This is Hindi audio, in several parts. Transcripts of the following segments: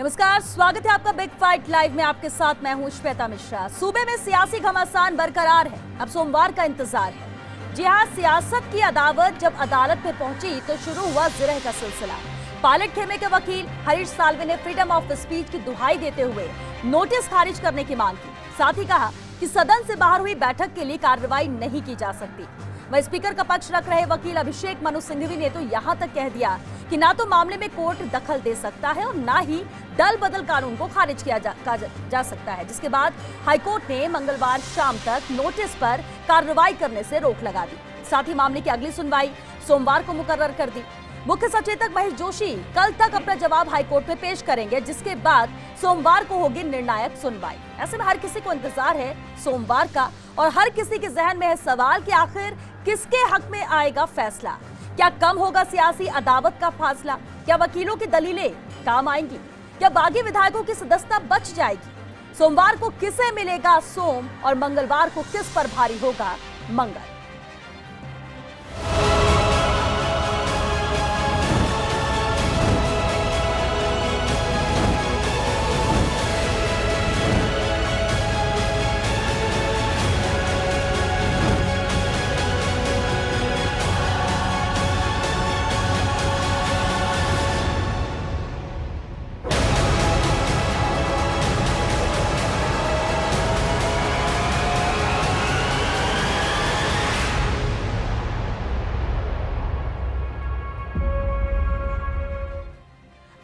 नमस्कार, स्वागत है आपका बिग फाइट लाइव में। आपके साथ मैं हूं श्वेता मिश्रा। सूबे में सियासी घमासान बरकरार है, अब सोमवार का इंतजार है। जी हां, सियासत की अदावत जब अदालत में पहुंची तो शुरू हुआ जिरह का सिलसिला। पायलट खेमे के वकील हरीश साल्वे ने फ्रीडम ऑफ स्पीच की दुहाई देते हुए नोटिस खारिज करने की मांग की। साथ ही कहा कि सदन से बाहर हुई बैठक के लिए कार्रवाई नहीं की जा सकती। वह स्पीकर का पक्ष रख रहे वकील अभिषेक मनु सिंघवी ने तो यहां तक कह दिया कि ना तो मामले में कोर्ट दखल दे सकता है और ना ही दल बदल कानून को खारिज किया जा सकता है, जिसके बाद हाईकोर्ट ने मंगलवार शाम तक नोटिस पर कार्रवाई करने से रोक लगा दी। साथ ही मामले की अगली सुनवाई सोमवार को मुकर्रर कर दी। मुख्य सचेतक महेश जोशी कल तक अपना जवाब हाईकोर्ट में पेश करेंगे, जिसके बाद सोमवार को होगी निर्णायक सुनवाई। ऐसे में हर किसी को इंतजार है सोमवार का और हर किसी के जहन में है सवाल कि आखिर किसके हक में आएगा फैसला। क्या कम होगा सियासी अदावत का फासला? क्या वकीलों की दलीलें काम आएंगी? क्या बागी विधायकों की सदस्यता बच जाएगी? सोमवार को किसे मिलेगा सोम और मंगलवार को किस पर भारी होगा मंगल?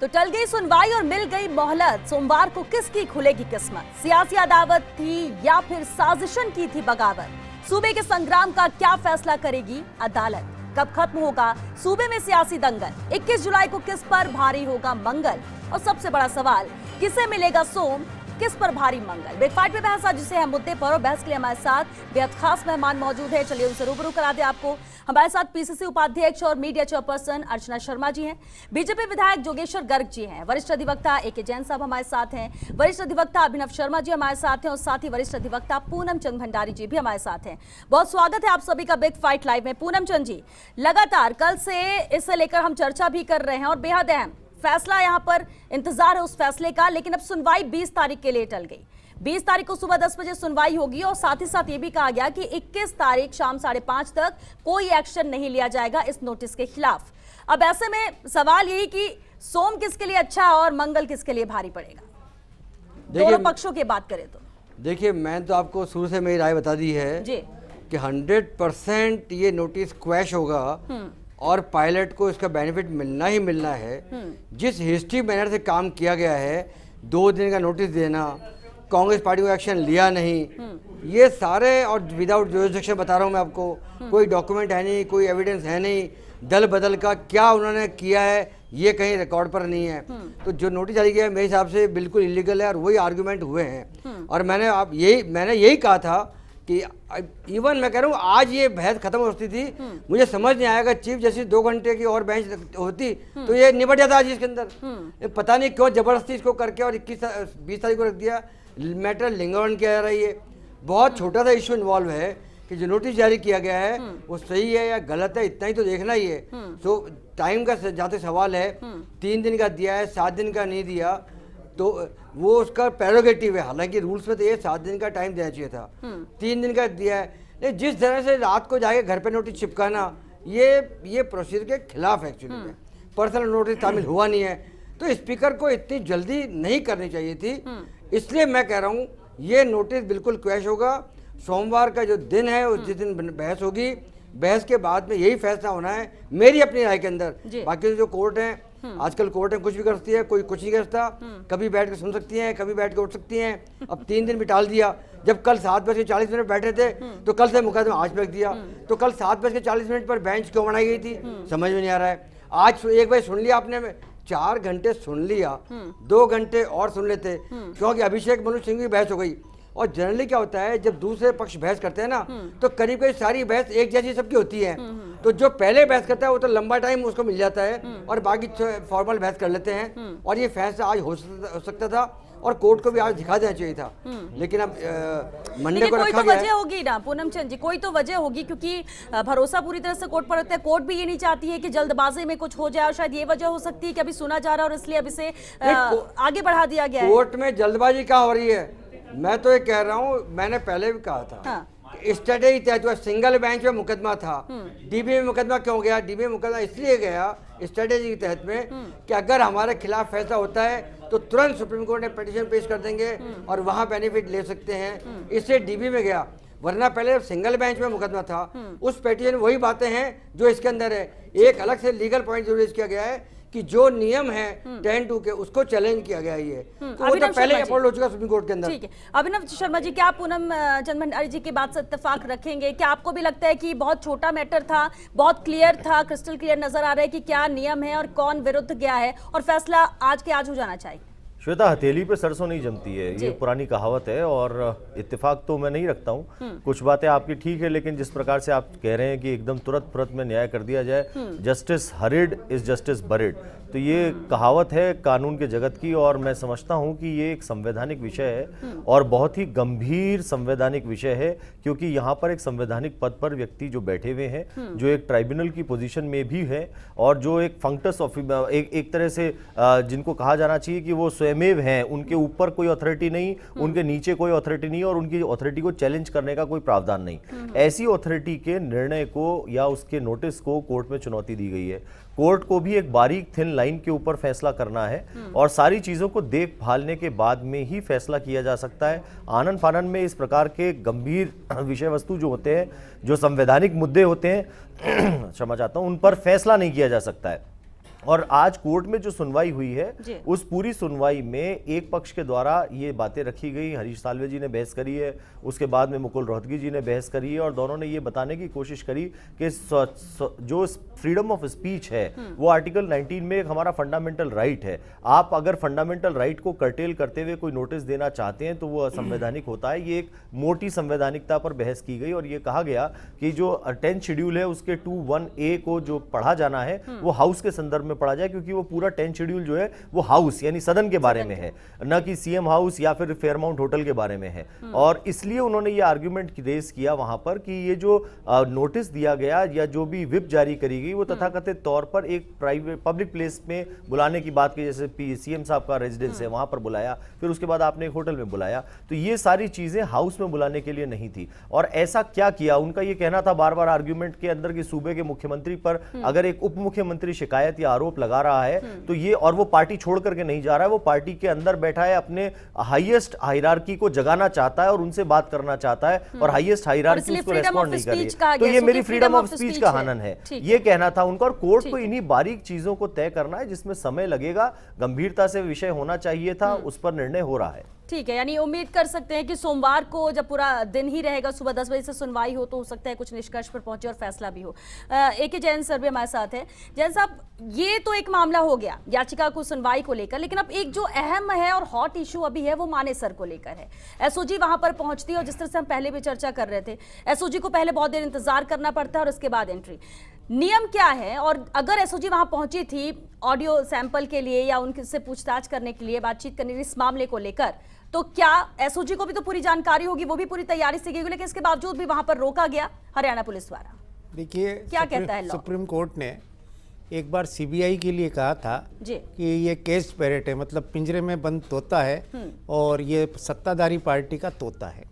तो टल गई सुनवाई और मिल गई मोहलत। सोमवार को किसकी खुलेगी किस्मत? सियासी अदावत थी या फिर साजिशन की थी बगावत? सूबे के संग्राम का क्या फैसला करेगी अदालत? कब खत्म होगा सूबे में सियासी दंगल? 21 जुलाई को किस पर भारी होगा मंगल? और सबसे बड़ा सवाल, किसे मिलेगा सोम, किस पर भारी मंगल? बिग फाइट में बहस आज है मुद्दे पर, और बहस के लिए हमारे साथ बेहद खास मेहमान मौजूद है। चलिए उनसे रूबरू करा दे आपको। हमारे साथ पीसीसी उपाध्यक्ष और मीडिया चेयरपर्सन अर्चना शर्मा जी हैं, बीजेपी विधायक जोगेश्वर गर्ग जी हैं, वरिष्ठ अधिवक्ता ए के जैन साहब हमारे साथ हैं, वरिष्ठ अधिवक्ता अभिनव शर्मा जी हमारे साथ हैं और साथ ही वरिष्ठ अधिवक्ता पूनम चंद भंडारी जी भी हमारे साथ हैं। बहुत स्वागत है आप सभी का बिग फाइट लाइव में। पूनम चंद जी, लगातार कल से इसे लेकर हम चर्चा भी कर रहे हैं और बेहद अहम फैसला यहाँ पर इंतजार है उस फैसले का, लेकिन अब सुनवाई 20 तारीख के लिए टल गई। 20 तारीख को सुबह 10 बजे सुनवाई होगी और साथ ही साथ ये भी कहा गया कि 21 तारीख शाम 5:30 तक कोई एक्शन नहीं लिया जाएगा इस नोटिस के खिलाफ। अब ऐसे में सवाल यही कि सोम किसके लिए अच्छा और मंगल किसके लिए भारी पड़ेगा? दोनों पक्षों की बात करें तो देखिए, मैं तो आपको शुरू से मेरी राय बता दी है जी कि 100% ये नोटिस क्वैश होगा और पायलट को इसका बेनिफिट मिलना ही मिलना है। जिस हिस्ट्री मैनर से काम किया गया है, 2 दिन का नोटिस देना, कांग्रेस पार्टी को एक्शन लिया नहीं, ये सारे, और विदाउट जुरिसडिक्शन बता रहा हूँ मैं आपको, कोई डॉक्यूमेंट है नहीं, कोई एविडेंस है नहीं, दल बदल का क्या उन्होंने किया है ये कहीं रिकॉर्ड पर नहीं है। तो जो नोटिस जारी किया है मेरे हिसाब से बिल्कुल इलीगल है और वही आर्गूमेंट हुए हैं। और मैंने यही कहा था कि इवन मैं कह रहा हूँ आज ये बहस खत्म हो सकती थी। मुझे समझ नहीं आएगा चीफ जस्टिस 2 घंटे की और बेंच होती तो ये निपट जाता आज इसके अंदर। पता नहीं क्यों जबरदस्ती इसको करके और 20 तारीख को रख दिया। मैटर लिंगरन किया जा रहा है। ये बहुत छोटा सा इश्यू इन्वॉल्व है कि जो नोटिस जारी किया गया है वो सही है या गलत है, इतना ही तो देखना ही है। तो टाइम का जहाँ तक सवाल है, 3 दिन का दिया है, 7 दिन का नहीं दिया, तो वो उसका प्रेरोगेटिव है। हालांकि रूल्स में तो ये 7 दिन का टाइम देना चाहिए था, 3 दिन का दिया है। लेकिन जिस तरह से रात को जाके घर पे नोटिस चिपकाना, ये प्रोसीजर के खिलाफ है। एक्चुअली में पर्सनल नोटिस शामिल हुआ नहीं है, तो स्पीकर को इतनी जल्दी नहीं करनी चाहिए थी। इसलिए मैं कह रहा हूँ ये नोटिस बिल्कुल क्वैश होगा। सोमवार का जो दिन है उस दिन बहस होगी, बहस के बाद में यही फैसला होना है मेरी अपनी राय के अंदर। बाकी जो कोर्ट है, आजकल कोर्ट में कुछ भी कर सकती है, कोई कुछ नहीं कर सकता। कभी बैठ के सुन सकती हैं, कभी बैठ के उठ सकती हैं। अब 3 दिन भी टाल दिया। जब कल 7:40 बैठे थे तो कल से मुकदमा आज पे रख दिया। तो कल 7:40 पर बेंच क्यों बनाई गई थी समझ में नहीं आ रहा है। आज एक बार सुन लिया आपने, 4 घंटे सुन लिया, 2 घंटे और सुन लेते क्योंकि अभिषेक मनु सिंघवी की बहस हो गई। और जनरली क्या होता है जब दूसरे पक्ष बहस करते हैं ना तो करीब करीब सारी बहस एक जैसी सबकी होती है। तो जो पहले बहस करता है वो तो लंबा टाइम उसको मिल जाता है और बाकी फॉर्मल बहस कर लेते हैं। और ये फैसला आज हो सकता था और कोर्ट को भी आज दिखा देना चाहिए था, लेकिन अब मंडे को कोई रखा तो गया वजह होगी ना पूनम चंद जी, कोई तो वजह होगी, क्योंकि भरोसा पूरी तरह से कोर्ट पर रखता है। कोर्ट भी ये नहीं चाहती है कि जल्दबाजी में कुछ हो जाए, और शायद ये वजह हो सकती है कि अभी सुना जा रहा है और इसलिए अब इसे आगे बढ़ा दिया गया है। कोर्ट में जल्दबाजी क्या हो रही है? मैं तो ये कह रहा हूँ, मैंने पहले भी कहा था, हाँ। स्ट्रेटेजी तहत हुआ, सिंगल बेंच में मुकदमा था। डीबी में मुकदमा क्यों गया? डीबी में मुकदमा इसलिए गया स्ट्रेटेजी के तहत में कि अगर हमारे खिलाफ फैसला होता है तो तुरंत सुप्रीम कोर्ट में पिटीशन पेश कर देंगे और वहां बेनिफिट ले सकते हैं, इसलिए डीबी में गया। वरना पहले जब सिंगल बेंच में मुकदमा था, उस पिटीशन में वही बातें हैं जो इसके अंदर है। एक अलग से लीगल पॉइंट जरूर किया गया है कि जो नियम है 10(2) के, उसको चैलेंज किया गया है। तो वो तो पहले अपलोड हो चुका सुप्रीम कोर्ट के अंदर। ठीक है, अभिनव शर्मा जी, क्या पूनम चंद भंडारी जी की बात से इत्तेफाक रखेंगे? क्या आपको भी लगता है कि बहुत छोटा मैटर था, बहुत क्लियर था, क्रिस्टल क्लियर नजर आ रहा है कि क्या नियम है और कौन विरुद्ध गया है, और फैसला आज के आज हो जाना चाहिए? श्वेता, हथेली पे सरसों नहीं जमती है, ये पुरानी कहावत है, और इत्तेफाक तो मैं नहीं रखता हूँ। कुछ बातें आपकी ठीक है, लेकिन जिस प्रकार से आप कह रहे हैं कि एकदम तुरंत में न्याय कर दिया जाए, justice hurried is justice buried, तो ये कहावत है कानून के जगत की। और मैं समझता हूँ कि ये एक संवैधानिक विषय है और बहुत ही गंभीर संवैधानिक विषय है, क्योंकि यहाँ पर एक संवैधानिक पद पर व्यक्ति जो बैठे हुए हैं, जो एक ट्राइब्यूनल की पोजीशन में भी है, और जो एक फंक्टस ऑफ एक तरह से जिनको कहा जाना चाहिए कि वो स्वयमेव हैं, उनके ऊपर कोई अथॉरिटी नहीं, उनके नीचे कोई अथॉरिटी नहीं, और उनकी अथॉरिटी को चैलेंज करने का कोई प्रावधान नहीं। ऐसी अथॉरिटी के निर्णय को या उसके नोटिस को कोर्ट में चुनौती दी गई है। कोर्ट को भी एक बारीक थिन लाइन के ऊपर फैसला करना है, और सारी चीजों को देख भालने के बाद में ही फैसला किया जा सकता है। आनन फानन में इस प्रकार के गंभीर विषय वस्तु जो होते हैं, जो संवैधानिक मुद्दे होते हैं क्षमा चाहता हूं, उन पर फैसला नहीं किया जा सकता है। और आज कोर्ट में जो सुनवाई हुई है, उस पूरी सुनवाई में एक पक्ष के द्वारा ये बातें रखी गई, हरीश साल्वे जी ने बहस करी है, उसके बाद में मुकुल रोहतगी जी ने बहस करी है, और दोनों ने ये बताने की कोशिश करी कि जो फ्रीडम ऑफ स्पीच है वो आर्टिकल 19 में एक हमारा फंडामेंटल राइट है। आप अगर फंडामेंटल राइट को कर्टेल करते हुए कोई नोटिस देना चाहते हैं तो वो असंवैधानिक होता है। ये एक मोटी संवैधानिकता पर बहस की गई, और ये कहा गया कि जो 10th शेड्यूल है उसके 2(1)(a) को जो पढ़ा जाना है वो हाउस के संदर्भ में पढ़ा जाए, क्योंकि वो पूरा 10th शेड्यूल जो है वो हाउस यानी सदन के बारे में है, न कि सीएम हाउस या फिर फेयरमाउंट होटल के बारे में है। और इसलिए उन्होंने ये आर्ग्यूमेंट रेज किया वहां पर कि ये जो नोटिस दिया गया या जो भी व्हिप जारी करी गई वो तथाकथित तौर पर एक प्राइवेट पब्लिक प्लेस में बुलाने की बात की, जैसे सीएम साहब का रेजिडेंस है वहां पर बुलाया, फिर उसके बाद आपने एक होटल में बुलाया, तो ये सारी चीजें हाउस में बुलाने के लिए नहीं थी। और ऐसा क्या किया? उनका ये कहना था बार बार आर्ग्यूमेंट के अंदर कि सूबे के मुख्यमंत्री पर अगर एक उप मुख्यमंत्री शिकायत या आरोप लगा रहा है तो ये, और वो पार्टी छोड़ करके नहीं जा रहा है, वो पार्टी के अंदर बैठा है, अपने हाईएस्ट हायरार्की को जगाना चाहता है और उनसे बात करना चाहता है, और हाईएस्ट हायरार्की उसको रेस्पॉन्ड नहीं कर रही है, तो ये मेरी फ्रीडम ऑफ स्पीच का हनन है, ये कहना था उनका। और कोर्ट को इन्हीं बारीक चीजों को तय करना है, जिसमें समय लगेगा, गंभीरता से विषय होना चाहिए था, उस पर निर्णय हो रहा है। ठीक है, यानी उम्मीद कर सकते हैं कि सोमवार को जब पूरा दिन ही रहेगा, सुबह 10 बजे से सुनवाई हो, तो हो सकता है कुछ निष्कर्ष पर पहुंचे और फैसला भी हो। AK जैन सर भी हमारे साथ है। जैन साहब, ये तो एक मामला हो गया याचिका को सुनवाई को लेकर, लेकिन अब एक जो अहम है और हॉट इशू अभी है वो मानेसर को लेकर है। SOG वहां पर पहुंचती है, और जिस तरह से हम पहले भी चर्चा कर रहे थे, SOG को पहले बहुत देर इंतजार करना पड़ता है और उसके बाद एंट्री। नियम क्या है? और अगर SOG वहां पहुंची थी ऑडियो सैंपल के लिए या उनसे पूछताछ करने के लिए, बातचीत करने के लिए इस मामले को लेकर, तो क्या SOG को भी तो पूरी जानकारी होगी, वो भी पूरी तैयारी से गई होगी, लेकिन इसके बावजूद भी वहां पर रोका गया हरियाणा पुलिस द्वारा? देखिए, क्या कहता है सुप्रीम कोर्ट ने एक बार CBI के लिए कहा था कि ये केस पैरेट है, मतलब पिंजरे में बंद तोता है, और ये सत्ताधारी पार्टी का तोता है।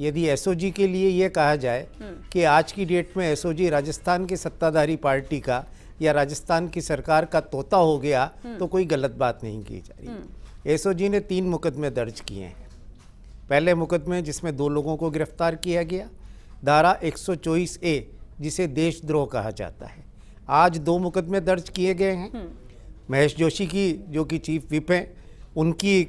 यदि SOG के लिए ये कहा जाए कि आज की डेट में SOG राजस्थान की सत्ताधारी पार्टी का या राजस्थान की सरकार का तोता हो गया, तो कोई गलत बात नहीं की जा रही। SOG ने 3 मुकदमे दर्ज किए हैं। पहले मुकदमे जिसमें 2 लोगों को गिरफ्तार किया गया, धारा 124A जिसे देशद्रोह कहा जाता है। आज 2 मुकदमे दर्ज किए गए हैं। महेश जोशी की, जो कि चीफ विप हैं, उनकी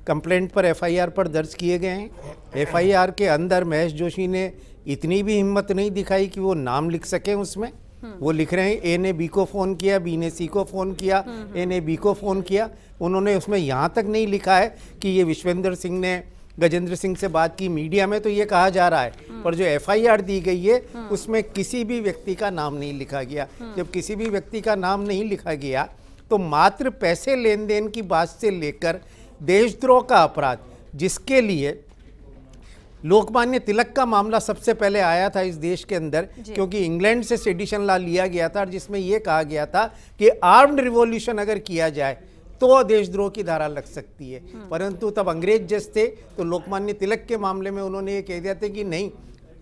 कंप्लेंट पर FIR पर दर्ज किए गए हैं। FIR के अंदर महेश जोशी ने इतनी भी हिम्मत नहीं दिखाई कि वो नाम लिख सकें उसमें। वो लिख रहे हैं A ने B को फ़ोन किया, B ने C को फ़ोन किया, A ने B को फ़ोन किया। उन्होंने उसमें यहाँ तक नहीं लिखा है कि ये विश्वेंद्र सिंह ने गजेंद्र सिंह से बात की। मीडिया में तो ये कहा जा रहा है, पर जो FIR दी गई है उसमें किसी भी व्यक्ति का नाम नहीं लिखा गया। जब किसी भी व्यक्ति का नाम नहीं लिखा गया, तो मात्र पैसे लेन देन की बात से लेकर देशद्रोह का अपराध, जिसके लिए लोकमान्य तिलक का मामला सबसे पहले आया था इस देश के अंदर, क्योंकि इंग्लैंड से सेडिशन लॉ लिया गया था जिसमें यह कहा गया था कि आर्म्ड रिवॉल्यूशन अगर किया जाए तो देशद्रोह की धारा लग सकती है। परंतु तब अंग्रेज जज थे, तो लोकमान्य तिलक के मामले में उन्होंने ये कह दिया था कि नहीं,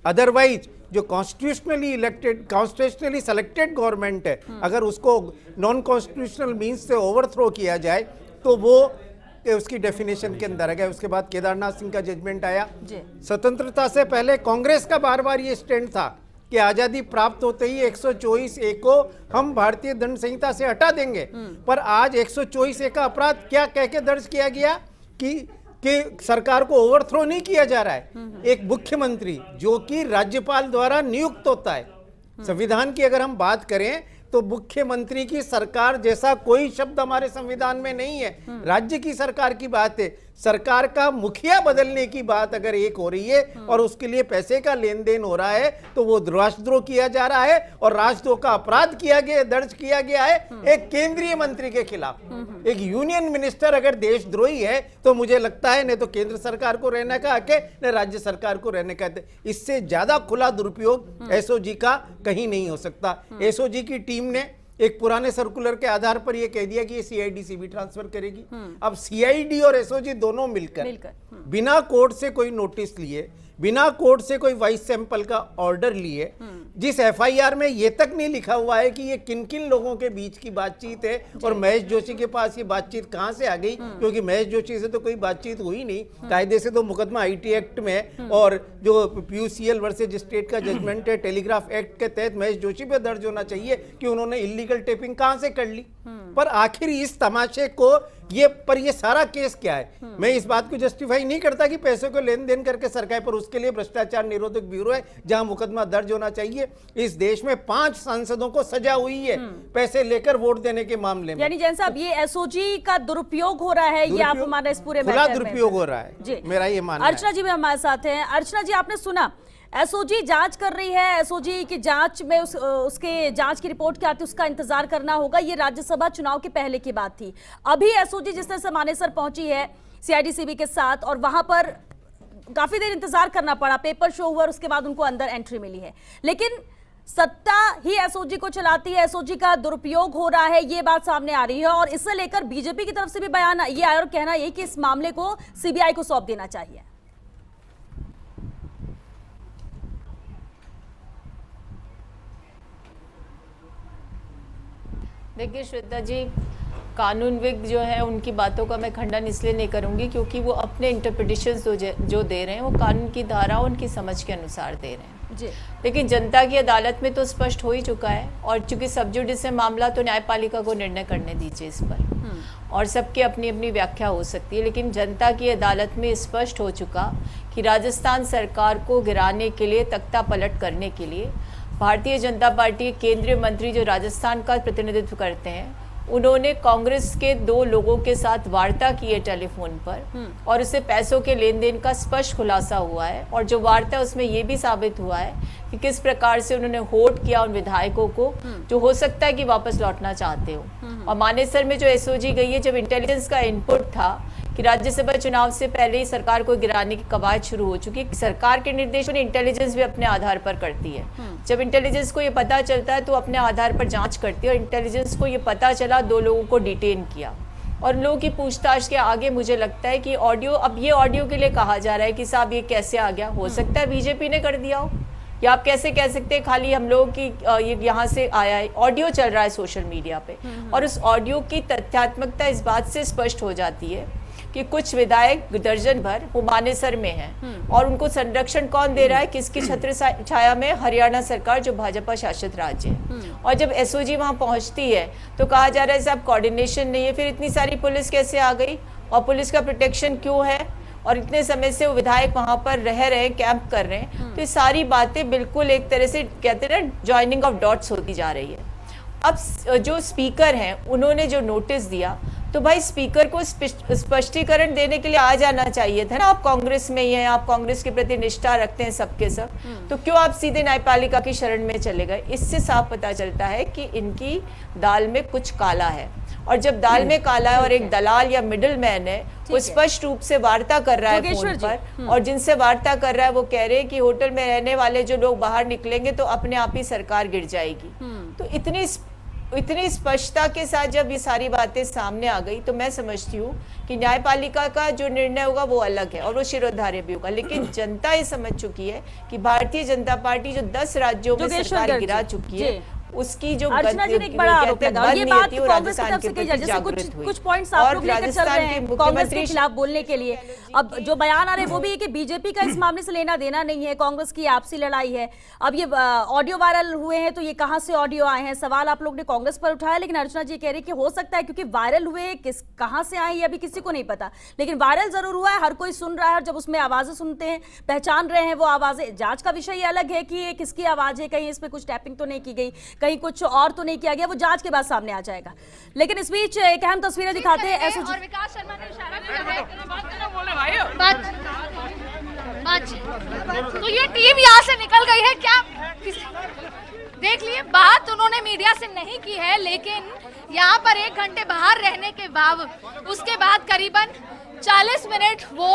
अदरवाइज जो कॉन्स्टिट्यूशनली सेलेक्टेड गवर्नमेंट है, अगर उसको नॉन कॉन्स्टिट्यूशनल मीन्स से ओवरथ्रो किया जाए तो वो उसकी डेफिनेशन के अंदर आ गया। उसके बाद केदारनाथ सिंह का जजमेंट आया। स्वतंत्रता से पहले कांग्रेस का बार बार ये स्टैंड था कि आजादी प्राप्त होते ही 124A को हम भारतीय दंड संहिता से हटा देंगे, पर आज 124A का अपराध क्या कह के दर्ज किया गया कि सरकार को ओवरथ्रो नहीं किया जा रहा है। एक मुख्यमंत्री जो कि राज्यपाल द्वारा नियुक्त होता है, संविधान की अगर हम बात करें तो मुख्यमंत्री की सरकार जैसा कोई शब्द हमारे संविधान में नहीं है। राज्य की सरकार की बात है, सरकार का मुखिया बदलने की बात अगर एक हो रही है और उसके लिए पैसे का लेन देन हो रहा है तो वो राष्ट्रद्रोह किया जा रहा है और राष्ट्रद्रोह का अपराध किया गया, दर्ज किया गया है एक केंद्रीय मंत्री के खिलाफ। एक यूनियन मिनिस्टर अगर देशद्रोही है तो मुझे लगता है न तो केंद्र सरकार को रहने का हक है न राज्य सरकार को रहने का हक है। इससे ज्यादा खुला दुरुपयोग एसओजी का कहीं नहीं हो सकता। एसओजी की टीम ने एक पुराने सर्कुलर के आधार पर यह कह दिया कि ये सीआईडी से भी ट्रांसफर करेगी। अब सीआईडी और एसओजी दोनों मिलकर बिना कोर्ट से कोई नोटिस लिए, बिना कोर्ट से कोई वाइस सैंपल का ऑर्डर लिए, जिस एफआईआर में ये तक नहीं लिखा हुआ है कि ये किन किन लोगों के बीच की बातचीत है और महेश जोशी के पास ये बातचीत कहां से आ गई, क्योंकि महेश जोशी से तो कोई बातचीत हुई नहीं। कायदे से तो मुकदमा आईटी एक्ट में और जो पीयूसीएल वर्सेज स्टेट का जजमेंट है टेलीग्राफ एक्ट के तहत महेश जोशी पे दर्ज होना चाहिए कि उन्होंने इलीगल टेपिंग कहां से कर ली। पर आखिर इस तमाशे को ये सारा केस क्या है? मैं इस बात को जस्टिफाई नहीं करता कि पैसों को लेन देन करके सरकार, पर उसके लिए भ्रष्टाचार निरोधक ब्यूरो है जहां मुकदमा दर्ज होना चाहिए। इस देश में 5 सांसदों को सजा हुई है पैसे लेकर वोट देने के मामले में। यानी जैन साहब, ये एसओजी का दुरुपयोग हो रहा है, ये आप हमारे इस पूरे खुला दुरुपयोग हो रहा है, मेरा ये मानना है। अर्चना जी भी हमारे साथ हैं। अर्चना जी, आपने सुना एसओजी जांच कर रही है, एसओजी की जांच में उसके जांच की रिपोर्ट क्या आती है उसका इंतजार करना होगा। ये राज्यसभा चुनाव के पहले की बात थी। अभी एसओजी जिस तरह से मानेसर पहुंची है सीआईडी-सीबी के साथ और वहां पर काफी देर इंतजार करना पड़ा, पेपर शो हुआ और उसके बाद उनको अंदर एंट्री मिली है, लेकिन सत्ता ही एसओजी को चलाती है, एसओजी का दुरुपयोग हो रहा है, ये बात सामने आ रही है। और इससे लेकर बीजेपी की तरफ से भी बयान ये आया और कहना यही कि इस मामले को सीबीआई को सौंप देना चाहिए। देखिए श्वेता जी, कानूनविद जो है उनकी बातों का मैं खंडन इसलिए नहीं करूंगी क्योंकि वो अपने इंटरप्रिटेशंस जो दे रहे हैं वो कानून की धारा उनकी समझ के अनुसार दे रहे हैं जी। लेकिन जनता की अदालत में तो स्पष्ट हो ही चुका है और चूंकि सब जुडिस है मामला, तो न्यायपालिका को निर्णय करने दीजिए इस पर और सबकी अपनी अपनी व्याख्या हो सकती है। लेकिन जनता की अदालत में स्पष्ट हो चुका कि राजस्थान सरकार को गिराने के लिए, तख्ता पलट करने के लिए भारतीय जनता पार्टी के केंद्रीय मंत्री जो राजस्थान का प्रतिनिधित्व करते हैं, उन्होंने कांग्रेस के 2 लोगों के साथ वार्ता की है टेलीफोन पर और उससे पैसों के लेन देन का स्पष्ट खुलासा हुआ है। और जो वार्ता है उसमें यह भी साबित हुआ है कि किस प्रकार से उन्होंने होल्ड किया उन विधायकों को जो हो सकता है कि वापस लौटना चाहते हो। और मानेसर में जो एसओजी गई है, जब इंटेलिजेंस का इनपुट था कि राज्यसभा चुनाव से पहले ही सरकार को गिराने की कवायद शुरू हो चुकी है। सरकार के निर्देशों ने इंटेलिजेंस भी अपने आधार पर करती है। जब इंटेलिजेंस को ये पता चलता है तो अपने आधार पर जांच करती है और इंटेलिजेंस को ये पता चला 2 लोगों को डिटेन किया और लोगों की पूछताछ के आगे मुझे लगता है कि ऑडियो, अब ये ऑडियो के लिए कहा जा रहा है कि साहब ये कैसे आ गया, हो सकता है बीजेपी ने कर दिया हो, या आप कैसे कह सकते हैं खाली हम लोगों की ये यहाँ से आया है। ऑडियो चल रहा है सोशल मीडिया पे और उस ऑडियो की तथ्यात्मकता इस बात से स्पष्ट हो जाती है कि कुछ विधायक दर्जन भर मानेसर में हैं और उनको संरक्षण कौन दे रहा है, किसकी छत्र छाया में? हरियाणा सरकार जो भाजपा शासित राज्य है। और जब एसओजी वहां पहुंचती है तो कहा जा रहा है साहब कोऑर्डिनेशन नहीं है, फिर इतनी सारी पुलिस कैसे आ गई और पुलिस का प्रोटेक्शन क्यों है और इतने समय से वो विधायक वहां पर रह रहे हैं, कैंप कर रहे हैं। तो ये सारी बातें बिल्कुल एक तरह से कहते हैं ना, जॉइनिंग ऑफ डॉट्स होती जा रही है। अब जो स्पीकर हैं उन्होंने जो नोटिस दिया तो भाई स्पीकर को स्पष्टीकरण देने के लिए आ जाना चाहिए था ना। आप कांग्रेस में ही हैं, आप कांग्रेस के प्रति निष्ठा रखते हैं सबके सब, तो क्यों आप सीधे न्यायपालिका की शरण में चले गए? इससे साफ पता चलता है कि इनकी दाल में कुछ काला है। और जब दाल में काला है और एक दलाल या मिडिल मैन है वो स्पष्ट रूप से वार्ता कर रहा है फोन पर, और जिनसे वार्ता कर रहा है वो कह रहे हैं कि होटल में रहने वाले जो लोग बाहर निकलेंगे तो अपने आप ही सरकार गिर जाएगी। तो इतनी स्पष्टता के साथ जब ये सारी बातें सामने आ गई तो मैं समझती हूँ कि न्यायपालिका का जो निर्णय होगा वो अलग है और वो शिरोधार्य भी होगा, लेकिन जनता ये समझ चुकी है कि भारतीय जनता पार्टी जो 10 राज्यों में सरकार गिरा चुकी है उसकी जो अर्चना जी ने एक बड़ा आरोप लगा, और ये बात कांग्रेस की तरफ से कही जा रही है, जैसे कुछ पॉइंट्स आप लोग लेकर चल रहे हैं कांग्रेस के खिलाफ बोलने के लिए। अब जो बयान आ रहे हैं वो भी है कि बीजेपी का इस मामले से लेना देना नहीं है, कांग्रेस की आपसी लड़ाई है। अब ये ऑडियो वायरल हुए हैं तो ये कहां से ऑडियो आए हैं, सवाल आप लोग ने कांग्रेस पर उठाया, लेकिन अर्चना जी कह रही कि हो सकता है क्योंकि वायरल हुए कहां से आए ये अभी किसी को नहीं पता, लेकिन वायरल जरूर हुआ है, हर कोई सुन रहा है, और जब उसमें आवाजें सुनते हैं पहचान रहे हैं वो आवाजें। जांच का विषय ये अलग है कि ये किसकी आवाज है, कहीं इसमें कुछ टैपिंग तो नहीं की गई, कहीं कुछ और तो नहीं किया गया, वो जांच के बाद सामने आ जाएगा। लेकिन इस बीच एक अहम तस्वीरें दिखाते हैं एसओजी। और विकास शर्मा ने इशारा किया है तो ये टीम यहाँ से निकल गई है क्या? देख लिए, बात उन्होंने मीडिया से नहीं की है, लेकिन यहाँ पर 1 घंटे बाहर रहने के बाद उसके बाद करीबन 40 मिनट वो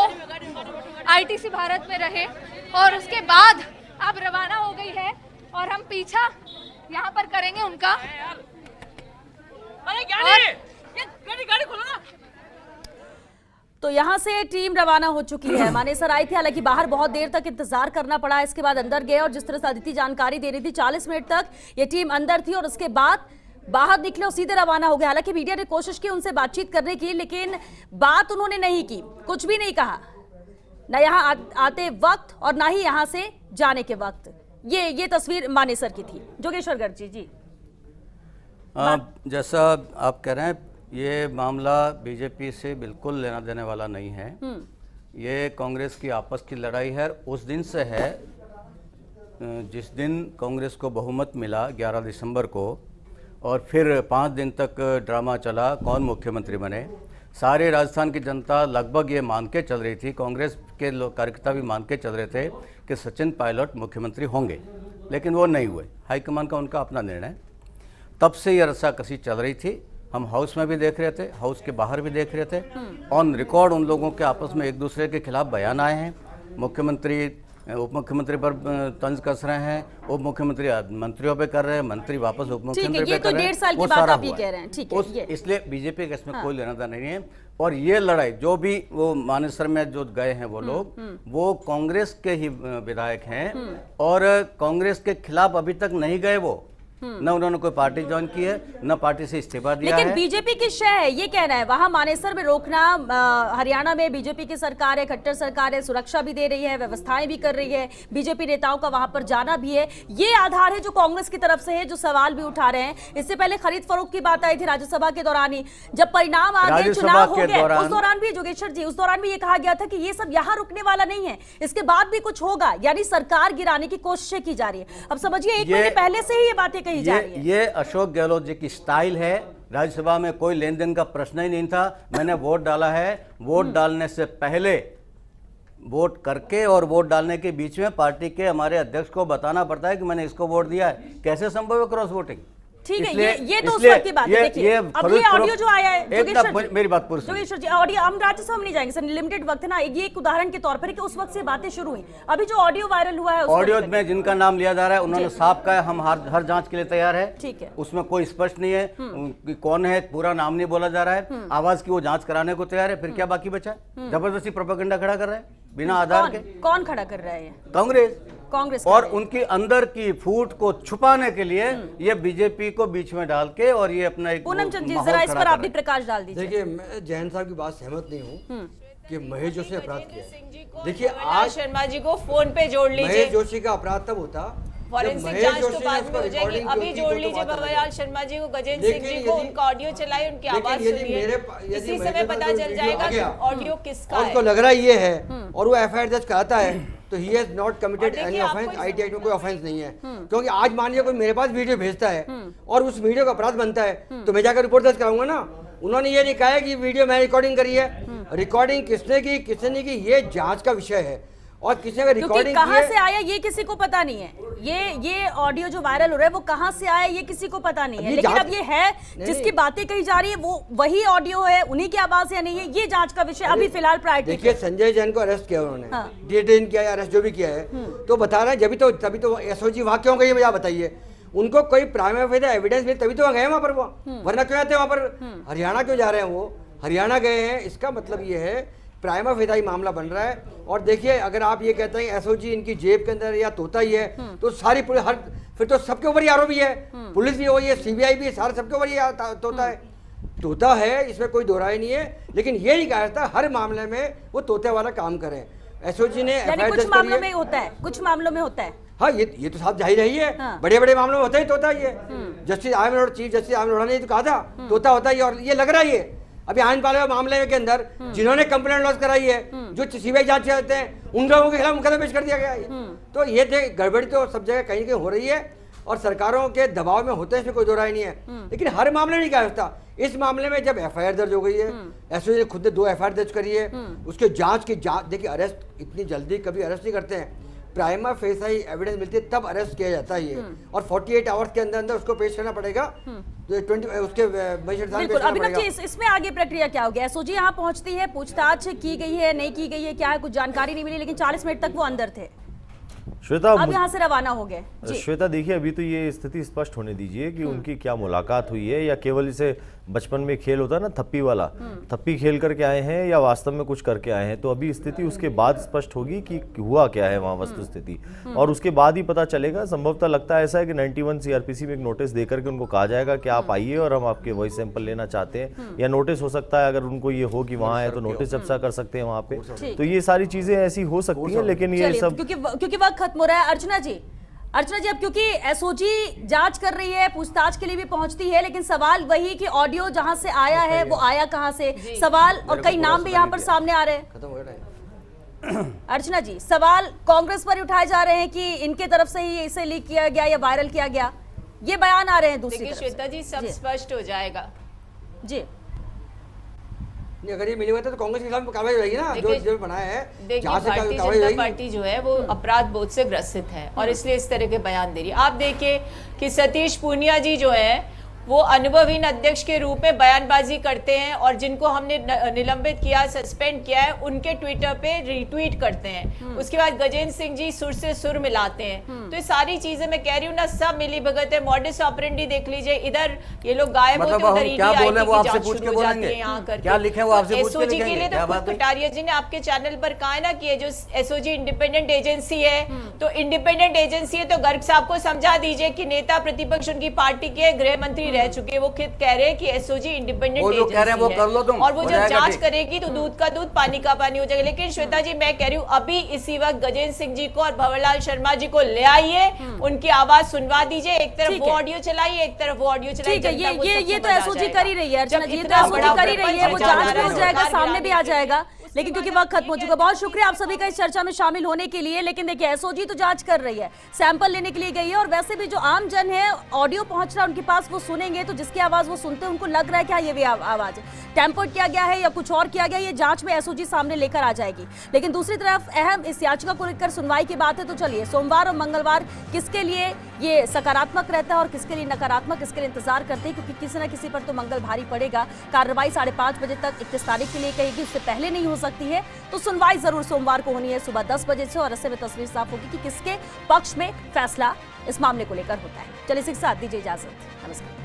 आईटीसी भारत में रहे और उसके बाद अब रवाना हो गई है और हम पीछा यहाँ पर करेंगे उनका। गाड़ी खोलो ना। तो यहाँ से टीम रवाना हो चुकी है। मानेसर आई थी, हालांकि बाहर बहुत देर तक इंतजार करना पड़ा, इसके बाद अंदर गए और जिस तरह से अदिति जानकारी दे रही थी 40 मिनट तक ये टीम अंदर थी और उसके बाद बाहर निकले और सीधे रवाना हो गए। हालांकि मीडिया ने कोशिश की उनसे बातचीत करने की, लेकिन बात उन्होंने नहीं की, कुछ भी नहीं कहा, ना यहाँ आते वक्त और ना ही यहाँ से जाने के वक्त। ये तस्वीर मानेसर की थी। जोगेश्वर गर्ग जी। जैसा आप कह रहे हैं, ये मामला बीजेपी से बिल्कुल लेना देने वाला नहीं है। ये कांग्रेस की आपस की लड़ाई है। उस दिन से है जिस दिन कांग्रेस को बहुमत मिला 11 दिसंबर को, और फिर 5 दिन तक ड्रामा चला कौन मुख्यमंत्री बने। सारे राजस्थान की जनता लगभग ये मान के चल रही थी, कांग्रेस के कार्यकर्ता भी मान के चल रहे थे कि सचिन पायलट मुख्यमंत्री होंगे, लेकिन वो नहीं हुए। हाईकमान का उनका अपना निर्णय। तब से ये रस्साकसी चल रही थी। हम हाउस में भी देख रहे थे, हाउस के बाहर भी देख रहे थे। ऑन रिकॉर्ड उन लोगों के आपस में एक दूसरे के खिलाफ बयान आए हैं। मुख्यमंत्री उप मुख्यमंत्री पर तंज कस रहे हैं, उप मुख्यमंत्री मंत्रियों पे कर रहे हैं, मंत्री वापस उप मुख्यमंत्री पे कर रहे हैं। 1.5 साल की बात आप ये कह रहे हैं, ठीक है। इसलिए बीजेपी का इसमें कोई लेना देना नहीं है। और ये लड़ाई जो भी वो मानेसर में जो गए हैं वो लोग, वो कांग्रेस के ही विधायक हैं और कांग्रेस के खिलाफ अभी तक नहीं गए वो। न उन्होंने कोई पार्टी ज्वाइन की है, न पार्टी से इस्तीफा दिया लेकिन है। बीजेपी की शय है, ये कहना है वहां मानेसर में रोकना। हरियाणा में बीजेपी की सरकार है, खट्टर सरकार है, सुरक्षा भी दे रही है, व्यवस्थाएं भी कर रही है, बीजेपी नेताओं का वहां पर जाना भी है। ये आधार है जो कांग्रेस की तरफ से है, जो सवाल भी उठा रहे हैं। इससे पहले खरीद फरोख्त की बात आई थी राज्यसभा के दौरान ही, जब परिणाम आ गए, चुनाव हो गए, उस दौरान भी जोगेश्वर जी, उस दौरान भी ये कहा गया था कि ये सब यहाँ रुकने वाला नहीं है, इसके बाद भी कुछ होगा, यानी सरकार गिराने की कोशिशें की जा रही है। अब समझिए 1 महीने पहले से ही ये बातें कही जा रही है। ये अशोक गहलोत जी की स्टाइल है। राज्यसभा में कोई लेन देन का प्रश्न ही नहीं था। मैंने वोट डाला है, वोट डालने से पहले वोट करके और वोट डालने के बीच में पार्टी के हमारे अध्यक्ष को बताना पड़ता है कि मैंने इसको वोट दिया है। कैसे संभव है क्रॉस वोटिंग? ठीक है, ये तो उस वक्त की बात है। देखिए अब ये ऑडियो जो आया है, मेरी बात पूरी जोगेश्वर जी, ऑडियो हम राज्यसभा में नहीं जाएंगे सर, लिमिटेड वक्त है ना। ये एक उदाहरण के तौर पर कि उस वक्त से बातें शुरू हुई। अभी जो ऑडियो वायरल हुआ है, ऑडियो में जिनका नाम लिया जा रहा है उन्होंने साफ कहा हम हर जांच के लिए तैयार है। ठीक है, उसमें कोई स्पष्ट नहीं है कि कौन है, पूरा नाम नहीं बोला जा रहा है। आवाज की वो जांच कराने को तैयार है। फिर क्या बाकी बचा है? जबरदस्ती प्रोपेगेंडा खड़ा कर रहे हैं बिना आधार के। कौन खड़ा कर रहा है? कांग्रेस और उनकी अंदर की फूट को छुपाने के लिए ये बीजेपी को बीच में डाल के और ये अपना एक पूनम चंद जी, जरा इस पर आप भी प्रकाश डाल दीजिए। देखिए, मैं जैन साहब की बात सहमत नहीं हूँ कि महेश जोशी ने अपराध किया। देखिए, आज शर्मा जी को फोन पे जोड़ लीजिए। महेश जोशी का अपराध तब होता फॉरेंसिक जांच तो बाद में हो जाएगी। अभी जोड़ लीजिए भंवरलाल शर्मा जी को, गजेंद्र सिंह जी को, उनका ऑडियो चलाए, उनकी आवाज सुनिए, इसी समय पता चल जाएगा कि ऑडियो किसका है। उसको लग रहा ये है और वो एफआईआर दर्ज कराता है तो he has not committed any offence. IT act में कोई ऑफेंस नहीं है, क्योंकि आज मान लिया कोई मेरे पास वीडियो भेजता है और उस वीडियो का अपराध बनता है तो मैं जाकर रिपोर्ट दर्ज कराऊंगा ना। उन्होंने ये नहीं कहा है कि वीडियो मैं रिकॉर्डिंग करी है। रिकॉर्डिंग किसने की, किसने नहीं की, ये जांच का विषय है। और किसी ने रिकॉर्डिंग कहां से आया ये किसी को पता नहीं है। ये ऑडियो जो वायरल हो रहा है वो कहां से आया ये किसी को पता नहीं है, लेकिन अब ये है जिसकी बातें कही जा रही है वो वही ऑडियो है, उन्हीं की आवाज या नहीं है, ये जांच का विषय अभी फिलहाल प्रायोरिटी। देखिए संजय जैन को अरेस्ट किया उन्होंने, डिटेन किया या अरेस्ट जो भी किया है, तो बता रहे हैं तभी तो एसओजी वहां क्यों गई मुझे बताइए। उनको कोई प्राइमरी फेस एविडेंस मिले तभी तो गए वहां पर, वो वरना क्यों आते वहां पर। हरियाणा क्यों जा रहे हैं, वो हरियाणा गए हैं, इसका मतलब ये है प्राइमा फेसाई मामला बन रहा है। और देखिए अगर आप ये कहते हैं एसओजी इनकी जेब के अंदर या तोता ही है, तो सारी फिर तो सबके ऊपर ही आरोपी है, पुलिस भी वही है, सीबीआई भी, सारे सबके ऊपर ही तोता है, इसमें कोई दो राय नहीं है। लेकिन ये नहीं कहा जाता हर मामले में वो तोते वाला काम करें। एसओजी ने कुछ मामलों में होता है, कुछ मामलों में होता है। हाँ ये तो साफ जाहिर ही है, बड़े बड़े मामलों में होता ही तोता ही है। Justice chief justice Aamir Arora ने तो कहा था तोता होता ही है, और ये लग रहा ही है। अभी आनंद पाल मामले के अंदर जिन्होंने कंप्लेंट लॉन्च कराई है, जो सीबीआई जांच करते हैं, उन लोगों के खिलाफ मुकदमा पेश कर दिया गया है। तो ये गड़बड़ी तो सब जगह कहीं कहीं हो रही है, और सरकारों के दबाव में होते हैं, इसमें कोई दो राय नहीं है। लेकिन हर मामले नहीं कहा जाता। इस मामले में जब एफआईआर दर्ज हो गई है, एसओजी ने खुद ने 2 एफआईआर दर्ज करी है, उसके जांच देखिए अरेस्ट इतनी जल्दी कभी अरेस्ट नहीं करते हैं, प्राइमा फेसाई एविडेंस मिलती है तब अरेस्ट किया जाता है। और 48 आवर्स के अंदर अंदर उसको पेश करना पड़ेगा, तो 20 उसके बिल्कुल। अभिनव जी इसमें आगे प्रक्रिया क्या होगी? एसओजी यहाँ पहुंचती है, पूछताछ की गई है नहीं की गई है, क्या है कुछ जानकारी नहीं मिली, लेकिन 40 मिनट तक वो अंदर थे, श्वेता अब यहाँ से रवाना हो गए। श्वेता देखिए अभी तो ये स्थिति स्पष्ट होने दीजिए कि उनकी क्या मुलाकात हुई है, या केवल इसे बचपन में खेल होता है ना थप्पी वाला, थप्पी खेल करके आए हैं या वास्तव में कुछ करके आए हैं। तो अभी स्थिति उसके बाद स्पष्ट होगी कि हुआ क्या है वहाँ वस्तु स्थिति, और उसके बाद ही पता चलेगा। संभवतः लगता है ऐसा है कि 91 सीआरपीसी में एक नोटिस देकर के उनको कहा जाएगा कि आप आइए और हम आपके वॉइस सैंपल लेना चाहते हैं, या नोटिस हो सकता है अगर उनको ये हो कि वहाँ है तो नोटिस जब्सा कर सकते हैं वहाँ पे। तो ये सारी चीजें ऐसी हो सकती है, लेकिन ये सब क्योंकि वक्त खत्म हो रहा है। अर्चना जी अब क्योंकि एसओजी जांच कर रही है, पूछताछ के लिए भी पहुंचती है, लेकिन सवाल वही कि ऑडियो जहां से आया है वो आया कहां से, सवाल और कई नाम भी यहां पर सामने आ रहे हैं। अर्चना जी सवाल कांग्रेस पर उठाए जा रहे हैं कि इनके तरफ से ही इसे लीक किया गया या वायरल किया गया, ये बयान आ रहे हैं दूसरी तरफ। श्वेता जी सब स्पष्ट हो जाएगा जी। अगर ये मिली हुई तो कांग्रेस के खिलाफ कार्रवाई होगी ना, जो बनाया है। देखिए भारतीय जनता पार्टी जो है वो अपराध बोध से ग्रसित है और इसलिए इस तरह के बयान दे रही है। आप देखिए कि सतीश पूनिया जी जो है वो अनुभवहीन अध्यक्ष के रूप में बयानबाजी करते हैं, और जिनको हमने निलंबित किया, सस्पेंड किया है, उनके ट्विटर पे रीट्वीट करते हैं। उसके बाद गजेंद्र सिंह जी सुर से सुर मिलाते हैं। तो ये सारी चीजें मैं कह रही हूँ ना, सब मिली भगत है। मॉडस ऑपरेंडी देख लीजिए, इधर ये लोग गायब होते हैं, उधर ईडी आई की जांच शुरू हो जाती है यहाँ करके। क्या लिखे वो आपसे पूछ के एसओजी के लिए तो खुद कटारिया जी ने आपके चैनल पर कहा है ना कि ये जो एसओजी इंडिपेंडेंट एजेंसी है, तो इंडिपेंडेंट एजेंसी है तो गर्ग साहब को समझा दीजिए कि नेता प्रतिपक्ष उनकी पार्टी के गृह मंत्री रह चुके, वो खुद कह रहे हैं कि एसओजी इंडिपेंडेंट एजेंसी है, वो कर लो तुम, और वो जब जांच करेगी तो दूध का दूध पानी का पानी हो जाएगा। लेकिन श्वेता जी मैं कह रही हूँ अभी इसी वक्त गजेंद्र सिंह जी को और भंवरलाल शर्मा जी को ले आइए, उनकी आवाज सुनवा दीजिए, एक तरफ वो ऑडियो चलाइए, एक तरफ वो ऑडियो चलाइए। ये तो एसओजी कर ही रही है अर्चना जी, तो एसओजी कर ही रही है, वो जांच में हो जाएगा, सामने भी आ जाएगा। लेकिन क्योंकि वक्त खत्म हो चुका, बहुत शुक्रिया आप सभी का इस चर्चा में शामिल होने के लिए। लेकिन देखिए एसओजी तो जांच कर रही है, सैंपल लेने के लिए गई है, और वैसे भी जो आम जन है ऑडियो पहुंच रहा है उनके पास, वो सुनेंगे तो जिसकी आवाज वो सुनते हैं उनको लग रहा है कि ये भी आवाज टेम्पर्ड किया गया है या कुछ और किया गया, ये जांच में एसओजी सामने लेकर आ जाएगी। लेकिन दूसरी तरफ अहम इस याचिका को लेकर सुनवाई की बात है, तो चलिए सोमवार और मंगलवार किसके लिए ये सकारात्मक रहता है और किसके लिए नकारात्मक, इसके लिए इंतजार करते हैं, क्योंकि किसी न किसी पर तो मंगल भारी पड़ेगा। कार्रवाई 5:30 बजे तक 31 तारीख के लिए कहेगी, उससे पहले नहीं हो सकती है। तो सुनवाई जरूर सोमवार को होनी है सुबह 10 बजे से, और ऐसे में तस्वीर साफ होगी कि किसके पक्ष में फैसला इस मामले को लेकर होता है। चलिए इसी के साथ दीजिए इजाजत, नमस्कार।